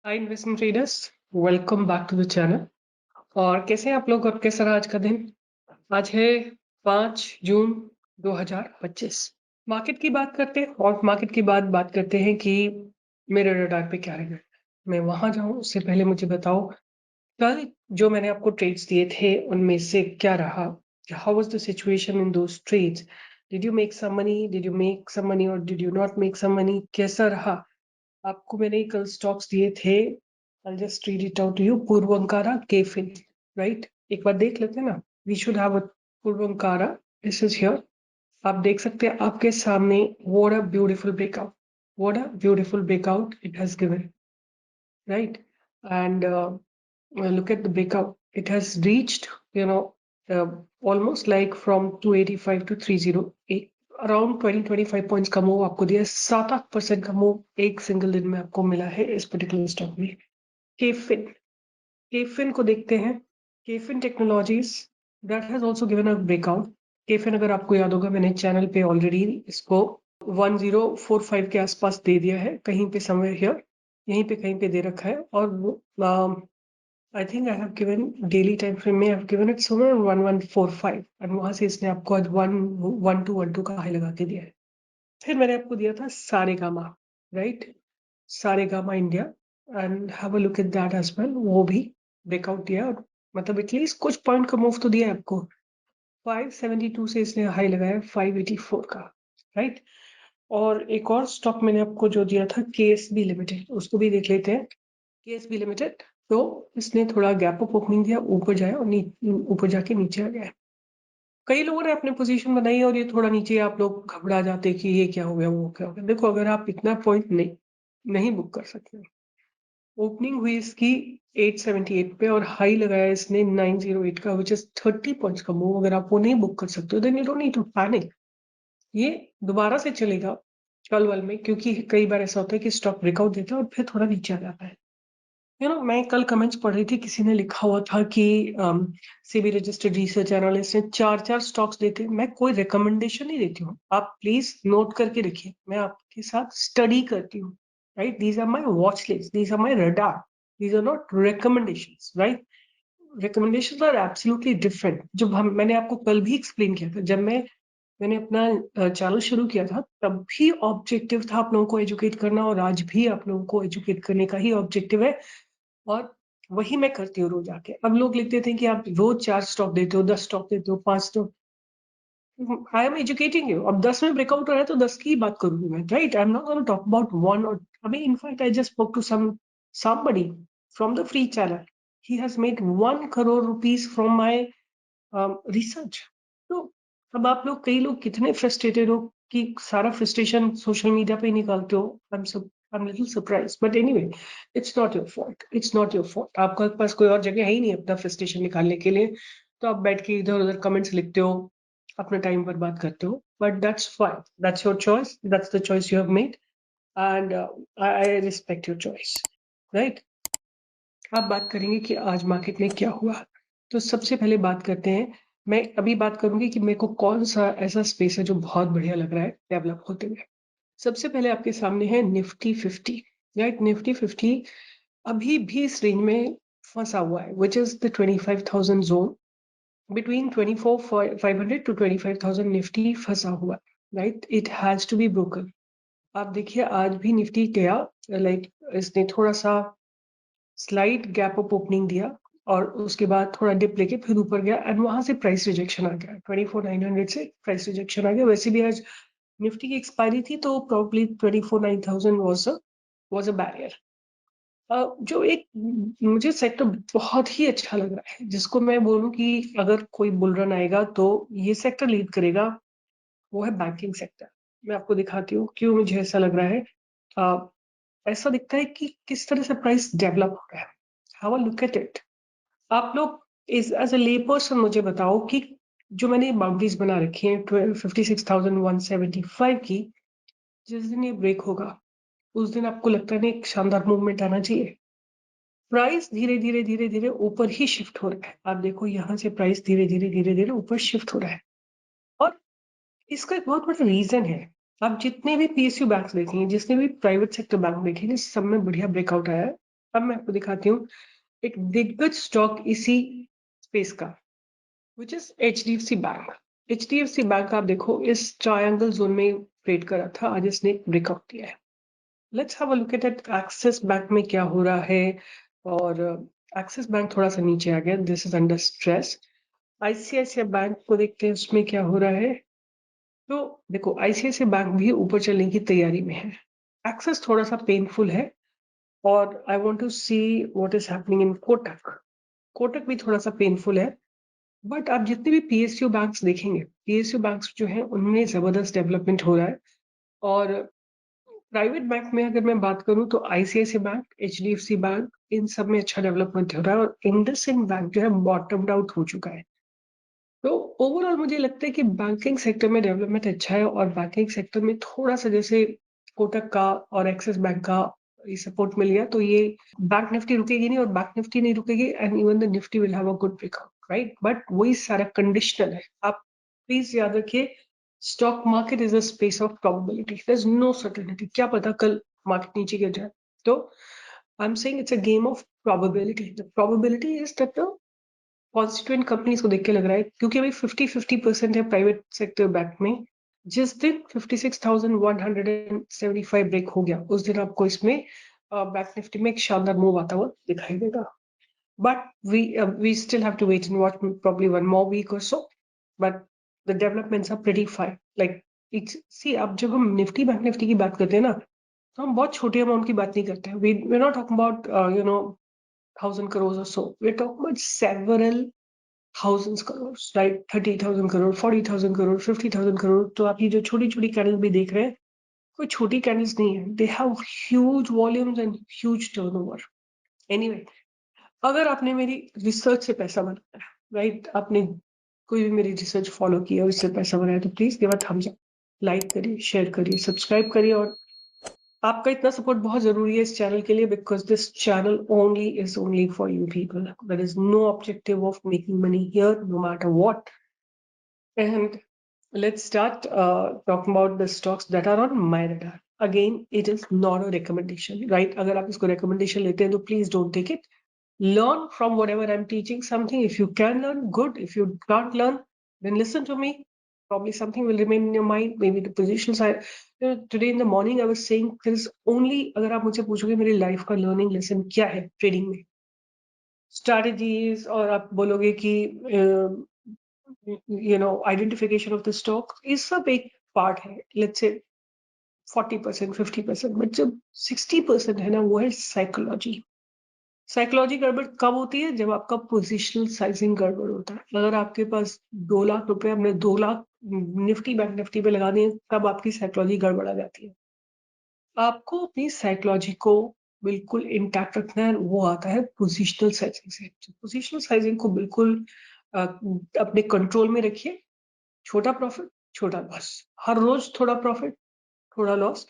Hi investment traders, welcome back to the channel. और कैसे हैं आप लोग और कैसा रहा आज का दिन? आज है 5 जून 2025। मार्केट की बात करते हैं और मार्केट की बात करते हैं कि मेरे रडार पे क्या है। मैं वहां जाऊं उससे पहले मुझे बताओ, कल जो मैंने आपको ट्रेड्स दिए थे उनमें से क्या रहा? How was the situation in those trades? Did you make some money, did you make some money और did you not make some money? कैसा रहा? आपको मैंने कल स्टॉक्स दिए थे। I'll just read it out to you. Purvankara, KFin, right? एक बार देख लेते हैं ना। We should have a Purvankara. This is here. आप देख सकते हैं आपके सामने। What a beautiful breakout. What a beautiful breakout it has given, right? And look at the breakout. It has reached, uh, almost like from 285 to 308. Around 20-25 points का move आपको दिया है। 7-8% का मूव एक सिंगल दिन में आपको मिला है इस पर्टिकुलर स्टॉक में। केफिन, केफिन को देखते हैं। KFin Technologies that has also given a breakout. KFin अगर आपको याद होगा, मैंने चैनल पे ऑलरेडी इसको 1045 के आसपास दे दिया है, कहीं पे समवेयर हियर, यहीं पे कहीं पे दे रखा है। और I think I have given daily time frame में, I have given it somewhere 1145 और वहां से इसने आपको आज 1212 का हाई लगा के दिया है। फिर मैंने आपको दिया था Saregama, right? Saregama India, and have a look at that as well. वो भी ब्रेकआउट दिया और मतलब एटलीस्ट कुछ पॉइंट का मूव तो दिया है आपको। 572 से इसने हाई लगाया 584 का, राइट? और एक और स्टॉक मैंने आपको जो दिया था केएसबी लिमिटेड, उसको भी देख लेते हैं। केएसबी लिमिटेड, तो इसने थोड़ा गैप अप ओपनिंग दिया, ऊपर जाया और ऊपर जाके नीचे आ गया। कई लोगों ने अपने पोजीशन बनाई और ये थोड़ा नीचे, आप लोग घबरा जाते कि ये क्या हो गया, वो क्या हो गया। देखो, अगर आप इतना पॉइंट नहीं बुक कर सकते। ओपनिंग हुई इसकी 878 पे और हाई लगाया इसने 908 का, विच इज 30 पॉइंट्स का मूव। अगर आप वो नहीं बुक कर सकते हो then you don't need to panic. ये दोबारा से चलेगा कल वाल में, क्योंकि कई बार ऐसा होता है कि स्टॉक ब्रेकआउट देता है और फिर थोड़ा नीचे आ जाता है। मैं कल कमेंट्स पढ़ रही थी, किसी ने लिखा हुआ था कि सेबी रजिस्टर्ड रिसर्च एनालिस्ट ने चार स्टॉक्स देते। मैं कोई रिकमेंडेशन नहीं देती हूँ, आप प्लीज नोट करके रखिए। मैं आपके साथ स्टडी करती हूँ, right? These are my watch list, these are my radar, these are not recommendations, right? Recommendations are absolutely different. जब मैंने आपको कल भी एक्सप्लेन किया था, जब मैंने अपना चैनल शुरू किया था, तब भी ऑब्जेक्टिव था आप लोगों को एजुकेट करना, और आज भी आप लोगों को एजुकेट करने का ही ऑब्जेक्टिव है। और वही मैं करती हूँ रोज आके। अब लोग लिखते थे कि आप रोज 4 स्टॉक देते हो, 10 स्टॉक देते हो, 5 stock. I am educating you. अब 10 में ब्रेकआउट हो रहा है तो 10 की ही बात करूंगी मैं, right? I am not gonna talk about one. और अभी in fact I just spoke to somebody from the free channel. He has made 1 crore rupees from my research. तो अब आप लोग, कई लोग कितने फ्रस्ट्रेटेड हो कि सारा फ्रस्ट्रेशन सोशल मीडिया पे ही निकालते हो। I'm little surprised, but anyway, it's not your fault. It's not your fault. आपके पास कोई और जगह है ही नहीं अपना फ्रस्ट्रेशन निकालने के लिए, तो आप बैठ के इधर उधर कमेंट्स लिखते हो, अपना टाइम बर्बाद करते हो। But that's fine, that's your choice, that's the choice you have made, and I respect your choice, right? आप बात करेंगे कि आज मार्केट में क्या हुआ। तो सबसे पहले बात करते हैं, मैं अभी बात करूंगी कि मेरे को कौन सा ऐसा स्पेस है जो बहुत बढ़िया लग रहा है डेवलप होते हुए। सबसे पहले आपके सामने है निफ्टी 50, राइट? निफ्टी 50 अभी भी इस रेंज में फंसा हुआ है, which is the 25,000 zone. Between 24,500 to 25,000 Nifty फंसा हुआ, right? It has to be broken. आप देखिए, आज भी निफ्टी गया, लाइक इसने थोड़ा सा स्लाइड गैप अप ओपनिंग दिया और उसके बाद थोड़ा डिप लेके फिर ऊपर गया, एंड वहां से प्राइस रिजेक्शन आ गया। 24,900 से प्राइस रिजेक्शन आ गया। वैसे भी आज निफ्टी की एक्सपायरी थी, तो प्रॉब्ली 24,900 वाज अ बैरियर। जो एक मुझे सेक्टर बहुत ही अच्छा लग रहा है, जिसको मैं बोलूं कि अगर कोई बुल रन आएगा तो ये सेक्टर लीड करेगा, वो है बैंकिंग सेक्टर। मैं आपको दिखाती हूँ क्यों मुझे ऐसा लग रहा है। अ, ऐसा दिखता है कि किस तरह से प्राइस डेवलप हो रहा है। How a look at it. आप लोग इस एज अ ले पर्सन मुझे बताओ कि जो मैंने बाउंड्रीज बना रखी है 56,175 की, जिस दिन ये ब्रेक होगा उस दिन आपको लगता है एक शानदार मूवमेंट आना चाहिए। प्राइस धीरे धीरे धीरे धीरे ऊपर ही शिफ्ट हो रहा है। आप देखो, यहाँ से प्राइस धीरे धीरे धीरे धीरे ऊपर शिफ्ट हो रहा है, और इसका एक बहुत बड़ा रीजन है। आप जितने भी पीएसयू बैंक देखेंगे, जितने भी प्राइवेट सेक्टर बैंक देखेंगे, सब में बढ़िया ब्रेकआउट आया है। अब मैं आपको दिखाती हूँ एक दिग्गज स्टॉक इसी स्पेस का, which is HDFC bank. HDFC bank आप देखो इस ट्रायंगल जोन में ट्रेड करा था, आज इसने ब्रेकआउट दिया है। Let's have a look eight axis bank में क्या हो रहा है। और एक्सिस बैंक थोड़ा सा नीचे आ गया, this is under stress. ICICI bank को देखते हैं उसमें क्या हो रहा है। तो देखो ICICI बैंक भी ऊपर चलने की तैयारी में है। एक्सेस थोड़ा सा पेनफुल है। और I want to see what is happening in Kotak. Kotak भी थोड़ा सा पेनफुल है। बट आप जितने भी PSU बैंक्स देखेंगे, PSU बैंक्स जो है उनमें जबरदस्त डेवलपमेंट हो रहा है। और प्राइवेट बैंक में अगर मैं बात करूं तो ICICI बैंक, HDFC बैंक, इन सब में अच्छा डेवलपमेंट हो रहा है। और इंडसइंड बैंक जो है बॉटम्ड आउट हो चुका है। तो ओवरऑल मुझे लगता है कि बैंकिंग सेक्टर में डेवलपमेंट अच्छा है। और बैंकिंग सेक्टर में थोड़ा सा जैसे कोटक का और एक्सिस बैंक का ये सपोर्ट मिल गया तो ये बैंक निफ्टी रुकेगी नहीं और बैंक निफ्टी नहीं रुकेगी and even the Nifty will have a good breakout, right. But वही सारा कंडीशनल है। आप प्लीज याद रखिए, stock market is a space of probability, there is no certainty. क्या पता कल मार्केट नीचे गिर जाए। तो I am saying it's a game of probability. The probability is that the constituent companies को देख के लग रहा है, क्योंकि अभी 50-50% है प्राइवेट सेक्टर बैंक में। जिस दिन 56,175 ब्रेक हो गया उस दिन आपको इसमें बैंक निफ्टी में एक शानदार मूव आता हुआ दिखाई देगा। But we still have to wait and watch probably one more week or so. But the developments are pretty fine. Like it's see, अब जब हम निफ्टी बैंक निफ्टी की बात करते हैं ना, तो हम बहुत छोटे अमाउंट की बात नहीं करते हैं। we're not talking about 1,000 crores or so. We're talking about several thousands crores, right? 30,000 crore, 40,000 crore, 50,000 crore। तो आप ये जो छोटी छोटी कैंडल भी देख रहे हैं, कोई छोटी कैंडल्स नहीं है। They have huge volumes and huge turnover. Anyway, अगर आपने मेरी रिसर्च से पैसा बनाया है, राइट, आपने कोई भी मेरी रिसर्च फॉलो किया और इससे पैसा बनाया, तो please give a thumbs up, like करिए, शेयर करिए, सब्सक्राइब करिए। और आपका इतना सपोर्ट बहुत जरूरी है इस चैनल के लिए, because this channel only is only for you people. There is no objective of making money here, no matter what. And let's start talking about the stocks that are on my radar. Again, it is not a recommendation, right? अगर आप इसको recommendation लेते हैं तो please don't take it. Learn from whatever I'm teaching something. If you can learn, good. If you can't learn, then listen to me. Probably something will remain in your mind. Maybe the positions I, today in the morning I was saying there is only, अगर आप मुझे पूछोगे मेरी life का learning lesson क्या है trading में, strategies, और आप बोलोगे कि आइडेंटिफिकेशन ऑफ द स्टॉक, ये सब एक पार्ट है। लेट्स से 40%, 50%, बट जब 60% है ना, वो है साइकोलॉजी। साइकोलॉजी गड़बड़ कब होती है? जब आपका पोजिशनल साइजिंग गड़बड़ होता है। अगर आपके पास 2 लाख रुपए, हमने 2 लाख निफ्टी बैंक निफ्टी पे लगा दिए, तब आपकी साइकोलॉजी गड़बड़ा जाती है। आपको अपनी साइकोलॉजी को बिल्कुल इंटैक्ट रखना है, वो आता है पोजिशनल साइजिंग से। पोजिशनल साइजिंग को बिल्कुल अपने कंट्रोल में रखिए। छोटा प्रॉफिट, छोटा लॉस, हर रोज थोड़ा प्रॉफिट, थोड़ा लॉस।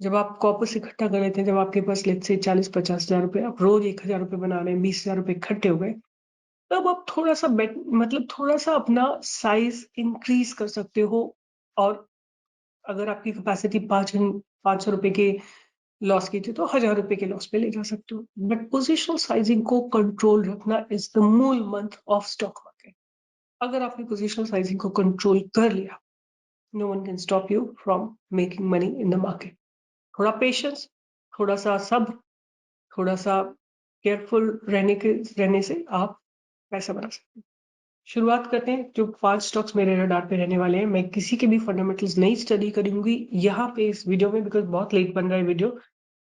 जब आप कॉपस इकट्ठा कर लेते हैं, जब आपके पास लेट्स से 40-50 हजार रुपए, आप रोज 1,000 रुपए बना रहे हैं, 20,000 रुपए इकट्ठे हो गए, तब आप थोड़ा सा बेट मतलब थोड़ा सा अपना साइज इंक्रीज कर सकते हो। और अगर आपकी कैपेसिटी 500 रुपए के लॉस की थी, तो 1,000 रुपए के लॉस पे ले जा सकते हो। बट पोजिशनल साइजिंग को कंट्रोल रखना इज द मूल मंत्र ऑफ स्टॉक मार्केट। अगर आपने पोजिशनल साइजिंग को कंट्रोल कर लिया, no one can stop you from making money in the market. थोड़ा पेशेंस, थोड़ा सा सब्र, थोड़ा सा केयरफुल रहने से आप पैसा बना सकते हैं। शुरुआत करते हैं। जो 5 स्टॉक्स मेरे रडार पे रहने वाले हैं, मैं किसी के भी फंडामेंटल्स नहीं स्टडी करूंगी यहाँ पे इस वीडियो में, बिकॉज बहुत लेट बन रहा है वीडियो,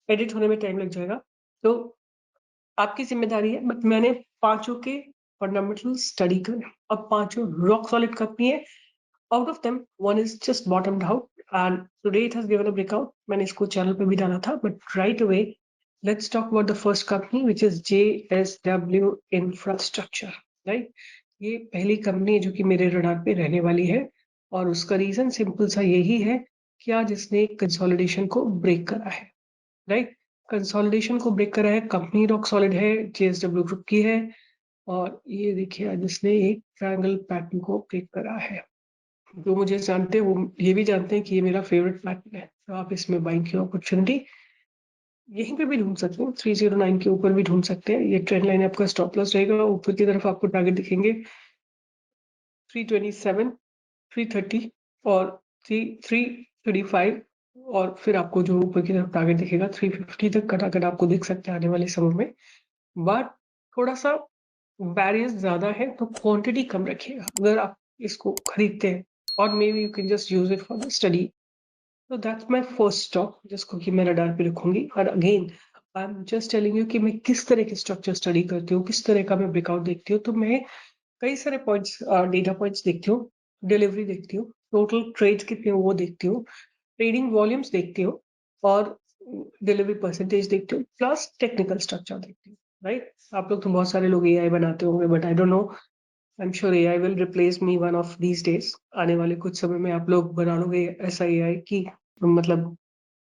एडिट होने में टाइम लग जाएगा। तो आपकी जिम्मेदारी है, बट मैंने पांचों के फंडामेंटल स्टडी करे और पांचों रॉक सॉलिड कंपनी है। Out of them, one is just bottomed out, and today it has given a breakout. मैंने इसको चैनल पे भी डाला था, but right away, let's talk about the first company, which is JSW Infrastructure, right? ये पहली company है जो कि मेरे रडार पे रहने वाली है, और उसका रीजन सिंपल सा यही है कि आज इसने कंसोलिडेशन को ब्रेक करा है, राइट। कंसोलिडेशन को ब्रेक करा है, कंपनी रॉक सॉलिड है, JSW ग्रुप की है। और ये देखिए आज इसने एक ट्रायंगल पैटर्न को ब्रेक करा है। जो मुझे जानते हैं वो ये भी जानते हैं कि ये मेरा फेवरेट पैटर्न है, तो आप इसमें बाइंग की अपॉर्चुनिटी यहीं पे भी ढूंढ सकते हैं, 309 के ऊपर भी ढूंढ सकते हैं। ये ट्रेंड लाइन आपका स्टॉप लॉस रहेगा। ऊपर की तरफ आपको टारगेट दिखेंगे 327, 330 और 335, और फिर आपको जो ऊपर की तरफ टारगेट दिखेगा 350 तक का टारगेट आपको दिख सकता है आने वाले समय में। बट थोड़ा सा बैरियर्स ज्यादा है तो क्वांटिटी कम रखिएगा अगर आप इसको खरीदते हैं, और may be you can just use it for the study. तो दैट्स माय फर्स्ट स्टॉक जिसको कि मैं रडार पे रखूंगी। और again I am just telling you कि मैं किस तरह के स्ट्रक्चर स्टडी करती हूँ, किस तरह का मैं ब्रेकआउट देखती हूँ। तो मैं कई सारे पॉइंट्स, डेटा पॉइंट्स देखती हूँ, डिलीवरी देखती हूँ, टोटल ट्रेड्स कितने हैं वो देखती हूँ, ट्रेडिंग वॉल्यूम्स देखती हूँ, और डिलीवरी परसेंटेज देखती हूँ, प्लस टेक्निकल स्ट्रक्चर देखती हूँ। राइट, आप लोग तो बहुत सारे लोग एआई बनाते होंगे, but I don't know, I am sure AI will replace me one of these days. आने वाले कुछ समय में आप लोग बना लोगे ऐसा एआई की मतलब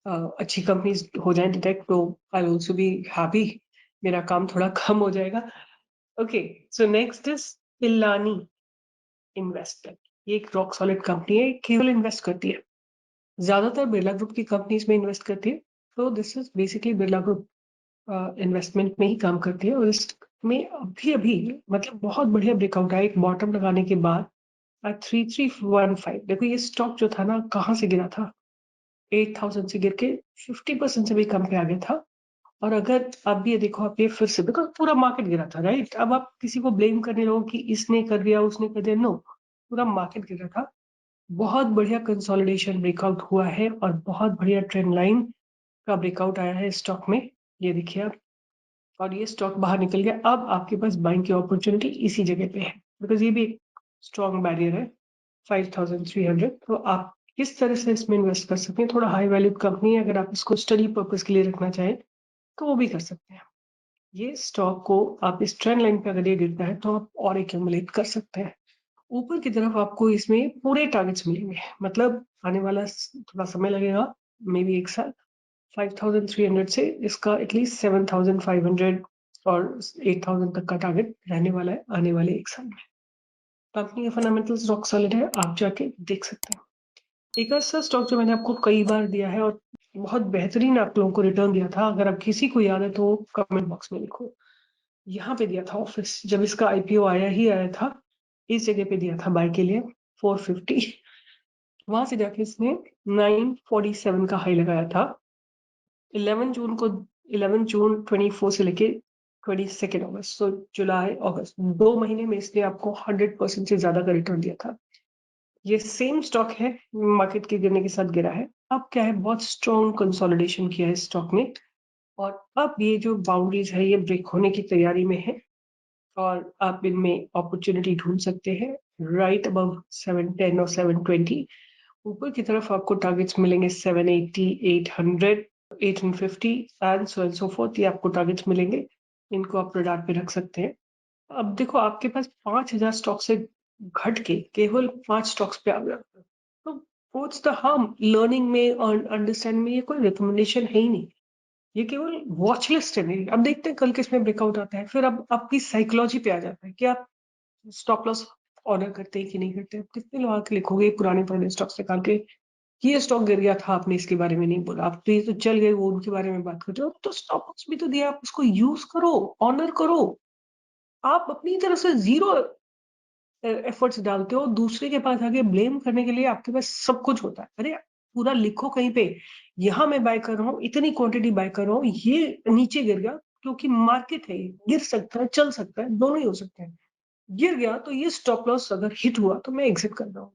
अच्छी कंपनीज हो जाएं डिटेक्ट, तो आई ऑल्सो बी हैप्पी, मेरा काम थोड़ा कम हो जाएगा। Okay, so next is Pilani investment. ये एक रॉक सॉलिड कंपनी है, केवल इन्वेस्ट करती है, ज्यादातर बिरला ग्रुप की कंपनीज में इन्वेस्ट करती है। तो this is basically Birla group investment में ही काम करती है। और इसमें अभी अभी मतलब बहुत बढ़िया ब्रेकआउट आया एक बॉटम लगाने के बाद 3315। देखो ये स्टॉक जो था ना, कहाँ से गिरा था, 8000 से गिर के 50% से भी कम पे आ गया था। और अगर आप ये देखो, आप ये फिर से, बिकॉज पूरा मार्केट गिरा था, राइट। अब आप किसी को ब्लेम करने लगो कि इसने कर दिया उसने कर दिया, नो, पूरा मार्केट गिरा था। बहुत बढ़िया कंसोलिडेशन ब्रेकआउट हुआ है और बहुत बढ़िया ट्रेंड लाइन का ब्रेकआउट आया है स्टॉक में, ये देखिए आप। और ये स्टॉक बाहर निकल गया। अब आपके पास बाइंग की अपॉर्चुनिटी इसी जगह पे है, बिकॉज ये भी एक स्ट्रॉन्ग बैरियर है 5300। तो आप किस तरह से इसमें इन्वेस्ट कर सकते हैं, थोड़ा हाई वैल्यू कंपनी है, अगर आप इसको स्टडी पर्पज के लिए रखना चाहें तो वो भी कर सकते हैं। ये स्टॉक को आप इस ट्रेंड लाइन पे अगर ये गिरता है तो आप और एक्यूमुलेट कर सकते हैं। ऊपर की तरफ आपको इसमें पूरे टारगेट्स मिलेंगे, मतलब आने वाला थोड़ा समय लगेगा, मे बी एक साल। 5300 से इसका एटलीस्ट 7500 और 8000 तक का टारगेट रहने वाला है आने वाले एक साल में। कंपनी के फंडामेंटल्स रॉक सॉलिड है, आप जाके देख सकते हैं। एक ऐसा स्टॉक जो मैंने आपको कई बार दिया है और बहुत बेहतरीन आप लोगों को रिटर्न दिया था, अगर आप किसी को याद है तो कमेंट बॉक्स में लिखो। यहाँ पे दिया था ऑफिस, जब इसका आईपीओ आया ही आया था, इस जगह पे दिया था बाय के लिए 450। वहां से जाके इसने 947 का हाई लगाया था 11 जून को, 11 जून 24 से लेके 22 अगस्त, तो जुलाई अगस्त 2 महीने में इसने आपको 100% से ज्यादा का रिटर्न दिया था। ये सेम स्टॉक है, मार्केट के गिरने के साथ गिरा है। अब क्या है, बहुत स्ट्रॉन्ग कंसोलिडेशन किया है स्टॉक में, और अब ये जो बाउंड्रीज है ये ब्रेक होने की तैयारी में है, और आप इनमें अपॉर्चुनिटी ढूंढ सकते हैं राइट अबव 710 और 720। ऊपर की तरफ आपको टारगेट्स मिलेंगे 780, 800, 850 and so and so fourth, ये आपको टारगेट्स मिलेंगे। इनको आप रडार पे रख सकते हैं। अब देखो, आपके पास 5000 स्टॉक से घट के केवल 5 स्टॉक्स पे आ गया, तो व्हाट्स द हार्म लर्निंग में और अंडरस्टैंडिंग में, ये कोई रिकमेंडेशन है ही नहीं, ये केवल वॉच लिस्ट है मेरी। अब देखते हैं कल किसमें ब्रेकआउट आता है, फिर अब आपकी साइकोलॉजी पे आ जाता है कि आप स्टॉप लॉस ऑर्डर करते हैं कि नहीं करते। अब कितने लोग आके लिखोगे पुराने पुराने स्टॉक्स निकाल के कि ये स्टॉक गिर गया था, आपने इसके बारे में नहीं बोला, आप तो ये तो चल गए, वो उनके बारे में बात करते हो। तो स्टॉप लॉस भी तो दिया, आप उसको यूज करो, ऑनर करो। आप अपनी तरफ से जीरो एफर्ट्स डालते हो, दूसरे के पास आगे ब्लेम करने के लिए आपके पास सब कुछ होता है। अरे पूरा लिखो कहीं पे, यहाँ मैं बाय कर रहा हूँ, इतनी क्वांटिटी बाय कर रहा हूँ, ये नीचे गिर गया क्योंकि मार्केट है, गिर सकता है चल सकता है, दोनों ही हो सकते हैं। गिर गया तो ये स्टॉप लॉस अगर हिट हुआ तो मैं एग्जिट कर रहा हूँ।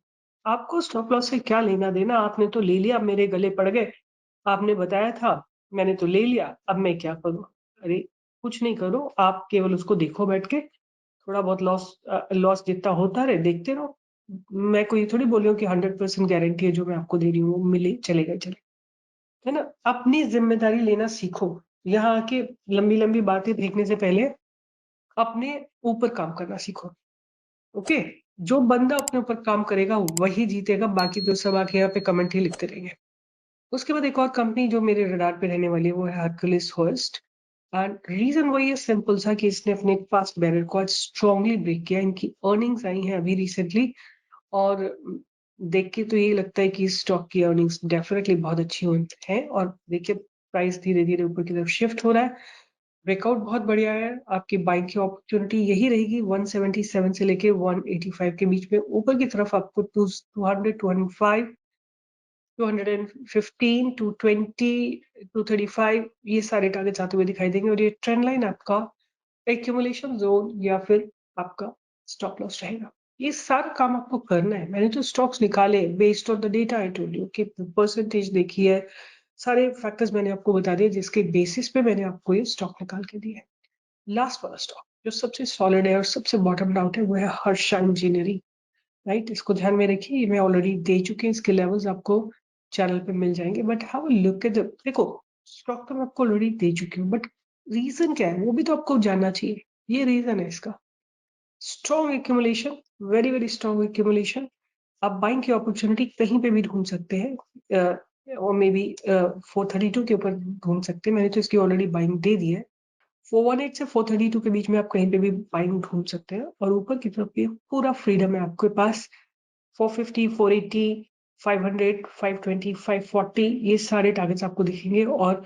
आपको स्टॉप लॉस से क्या लेना देना, आपने तो ले लिया, मेरे गले पड़ गए, आपने बताया था, मैंने तो ले लिया, अब मैं क्या करूँ। अरे कुछ नहीं करो, आप केवल उसको देखो बैठ के, थोड़ा बहुत लॉस लॉस जितना होता रहे देखते रहो। मैं कोई थोड़ी बोल रही हूँ कि 100% गारंटी है जो मैं आपको दे रही हूँ वो मिले चलेगा चले, है ना। अपनी जिम्मेदारी लेना सीखो। यहाँ आके लंबी लंबी बातें फेंकने से पहले अपने ऊपर काम करना सीखो। ओके, जो बंदा अपने ऊपर काम करेगा वही जीतेगा, बाकी तो सब आके यहाँ पे कमेंट ही लिखते रहेंगे। उसके बाद एक और कंपनी जो मेरे रडार पे रहने वाली है वो है हरकुलिस होस्ट। एंड रीजन वही है, सिंपल सा, कि इसने अपने पास्ट बैरियर को आज स्ट्रांगली ब्रेक किया। इनकी अर्निंग्स आई हैं अभी रिसेंटली, और देख के तो ये लगता है कि स्टॉक की अर्निंग्स डेफिनेटली बहुत अच्छी हुई हैं। और देखिए प्राइस धीरे धीरे ऊपर की तरफ शिफ्ट हो रहा है। ब्रेकआउट बहुत बढ़िया है, आपकी बाइंग की अपॉर्चुनिटी यही रहेगी 177 से लेके 185 के बीच में। ऊपर की तरफ आपको 200, 205, 215, 220, 235 ये सारे टारगेट्स आते हुए दिखाई देंगे। और ये ट्रेंड लाइन आपका एक्यूमुलेशन जोन या फिर आपका स्टॉप लॉस रहेगा। ये सारा काम आपको करना है। मैंने तो स्टॉक्स निकाले based on the data I told you कि परसेंटेज देखी है, सारे फैक्टर्स मैंने आपको बता दिए जिसके बेसिस पे मैंने आपको ये स्टॉक निकाल के दिए। लास्ट वाला स्टॉक जो सबसे सॉलिड है और सबसे बॉटम आउट है वो है हर्षा इंजीनियरिंग, राइट। इसको ध्यान में रखिए, मैं ऑलरेडी दे चुके हैं, इसके लेवल्स आपको चैनल पे मिल जाएंगे। But have a look eight देखो, स्टॉक तो मैं आपको ऑलरेडी दे चुकी हूँ, बट रीजन क्या है वो भी तो आपको जानना चाहिए। ये रीजन है इसका, strong accumulation, very very strong accumulation. आप बाइंग की अपॉर्चुनिटी कहीं पे भी ढूंढ सकते हैं, और मे बी 432 के ऊपर ढूंढ सकते हैं। मैंने तो इसकी ऑलरेडी बाइंग दे दी है। 418 से 432 के बीच में आप कहीं पे भी बाइंग ढूंढ सकते हैं। और ऊपर की तरफ ये पूरा फ्रीडम है आपके पास। 450, 480, 500, 520, 540 ये सारे टारगेट्स आपको दिखेंगे और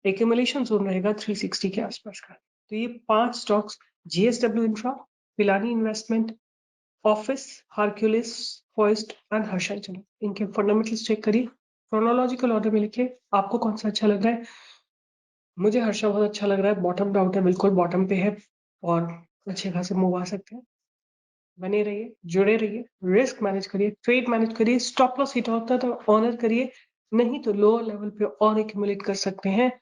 एक्यूमुलेशन जोन रहेगा 360 के आसपास का। तो ये 5 stocks, GSW infra, Pilani investment, office, Hercules, forest and Harsha engineering, इनके फंडामेंटल्स चेक करिए, क्रोनोलॉजिकल ऑर्डर में लिखिए आपको कौन सा अच्छा लग रहा है। मुझे हर्षा बहुत अच्छा लग रहा है, बॉटम आउट है, बिल्कुल बॉटम पे है और अच्छे खासे मूव आ सकते हैं। बने रहिए, जुड़े रहिए, रिस्क मैनेज करिए, ट्रेड मैनेज करिए, स्टॉप लॉस हिट होता है तो ऑनर करिए, नहीं तो लोअर लेवल पे और एक्यूमुलेट कर सकते हैं।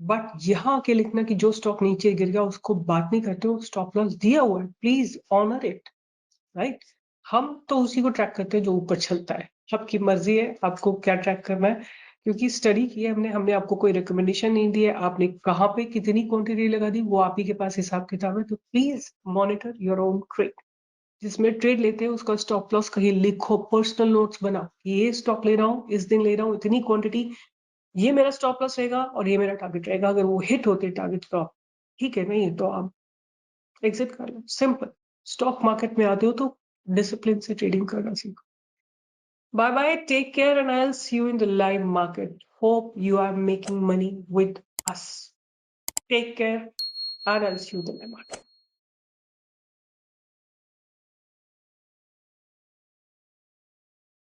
बट यहाँ आके लिखना कि जो स्टॉक नीचे गिर गया उसको बात नहीं करते हो, स्टॉप लॉस दिया हुआ है, प्लीज ऑनर इट, राइट। हम तो उसी को ट्रैक करते हैं जो ऊपर चलता है। आपकी मर्जी है आपको क्या ट्रैक करना है, क्योंकि स्टडी की है हमने हमने आपको कोई रिकमेंडेशन नहीं दी है। आपने कहाँ पे कितनी क्वांटिटी लगा दी वो आप ही के पास हिसाब किताब है। तो please monitor your own trade. जिसमें ट्रेड लेते हैं उसका स्टॉप लॉस कहीं लिखो, पर्सनल नोट्स बनाओ, ये स्टॉक ले रहा हूँ, इस दिन ले रहा हूँ, इतनी क्वांटिटी, ये मेरा स्टॉप लॉस रहेगा और ये मेरा टारगेट रहेगा। अगर वो हिट होते टारगेट तो आप ठीक है, नहीं तो आप एग्जिट कर लो, सिंपल। स्टॉक मार्केट में आते हो तो डिसिप्लिन से ट्रेडिंग करना सीखो। Bye bye, take care and I will see you in the live market. Hope you are making money with us. Take care and I will see you in the live market.